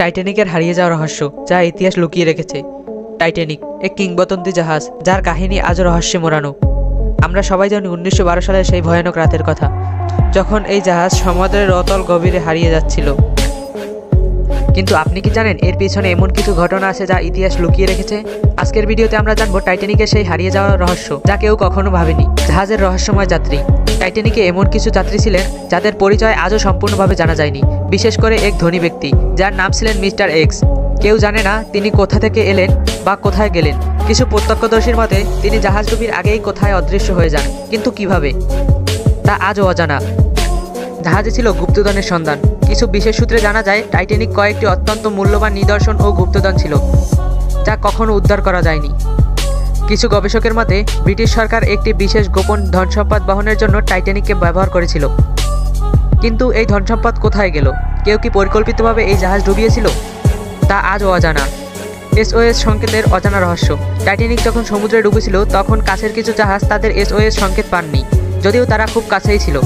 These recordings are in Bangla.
টাইটানিকের হারিয়ে যাওয়া রহস্য, যা ইতিহাস লুকিয়ে রেখেছে। টাইটানিক এক কিংবদন্তি জাহাজ, যার কাহিনী আজও রহস্যে মোড়ানো। আমরা সবাই জানি 1912 সালের সেই ভয়ানক রাতের কথা, যখন এই জাহাজ সমুদ্রের অতল গভীরে হারিয়ে যাচ্ছিল। কিন্তু আপনি কি জানেন এর পিছনে এমন কিছু ঘটনা আছে যা ইতিহাস লুকিয়ে রেখেছে? আজকের ভিডিওতে আমরা জানবো টাইটানিকের সেই হারিয়ে যাওয়ার রহস্য, যা কেউ কখনো ভাবেনি। জাহাজের রহস্যময় যাত্রী। টাইটানিকে এমন কিছু যাত্রী ছিলেন যাদের পরিচয় আজও সম্পূর্ণভাবে জানা যায়নি, বিশেষ করে এক ধনী ব্যক্তি যার নাম ছিলেন মিস্টার এক্স। কেউ জানে না তিনি কোথা থেকে এলেন বা কোথায় গেলেন। কিছু প্রত্যক্ষদর্শীর মতে তিনি জাহাজ ডুবির আগেই কোথায় অদৃশ্য হয়ে যান, কিন্তু কিভাবে তা আজও অজানা। জাহাজে ছিল গুপ্তধনের সন্ধান। কিছু বিশেষ সূত্রে জানা যায় টাইটানিক কয়েকটি অত্যন্ত মূল্যবান নিদর্শন ও গুপ্তধন ছিল, যা কখনো উদ্ধার করা যায়নি। কিছু গবেষকের মতে ব্রিটিশ সরকার একটি বিশেষ গোপন ধনসম্পদ বহনের জন্য টাইটানিককে ব্যবহার করেছিল। কিন্তু এই ধনসম্পদ কোথায় গেল? কেউ কি পরিকল্পিতভাবে এই জাহাজ ডুবিয়েছিল? তা আজও অজানা। SOS সংকেতের অজানা রহস্য। টাইটানিক যখন সমুদ্রে ডুবেছিল তখন কাছের কিছু জাহাজ তাদের SOS সংকেত পাননি, যদিও তারা খুব কাছেই ছিল।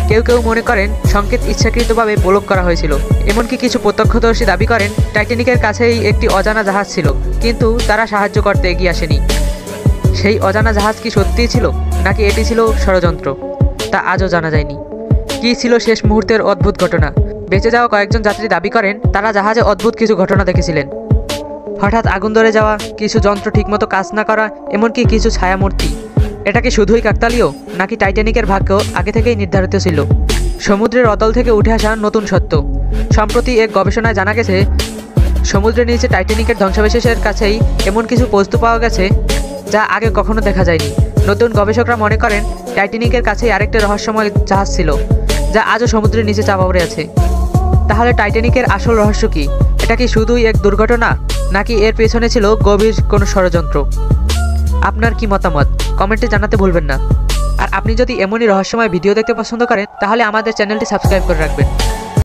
কেউ কেউ মনে করেন সংকেত ইচ্ছাকৃতভাবে ব্লক করা হয়েছিল। এমনকি কিছু প্রত্যক্ষদর্শী দাবি করেন টাইটানিকের কাছেই একটি অজানা জাহাজ ছিল, কিন্তু তারা সাহায্য করতে এগিয়ে আসেনি। সেই অজানা জাহাজ কি সত্যিই ছিল, নাকি এটি ছিল ষড়যন্ত্র, তা আজও জানা যায়নি। কী ছিল শেষ মুহূর্তের অদ্ভুত ঘটনা? বেঁচে যাওয়া কয়েকজন যাত্রী দাবি করেন তারা জাহাজে অদ্ভুত কিছু ঘটনা দেখেছিলেন। হঠাৎ আগুন ধরে যাওয়া, কিছু যন্ত্র ঠিকমতো কাজ না করা, এমনকি কিছু ছায়ামূর্তি। এটা কি শুধুই কাকতালীয়, নাকি টাইটানিকের ভাগ্য আগে থেকেই নির্ধারিত ছিল? সমুদ্রের অতল থেকে উঠে আসা নতুন সত্য। সম্প্রতি এক গবেষণায় জানা গেছে সমুদ্রের নিচে টাইটানিকের ধ্বংসাবশেষের কাছেই এমন কিছু বস্তু পাওয়া গেছে যা আগে কখনো দেখা যায়নি। নতুন গবেষকরা মনে করেন টাইটানিকের কাছেই আরেকটি রহস্যময় জাহাজ ছিল, যা আজও সমুদ্রের নিচে চাপা পড়ে আছে। তাহলে টাইটানিকের আসল রহস্য কি? এটা কি শুধুই এক দুর্ঘটনা, নাকি এর পেছনে ছিল গভীর কোনো ষড়যন্ত্র? আপনার কি মতামত কমেন্টে জানাতে ভুলবেন না। আর আপনি যদি এমনই রহস্যময় ভিডিও দেখতে পছন্দ করেন তাহলে আমাদের চ্যানেলটি সাবস্ক্রাইব করে রাখবেন।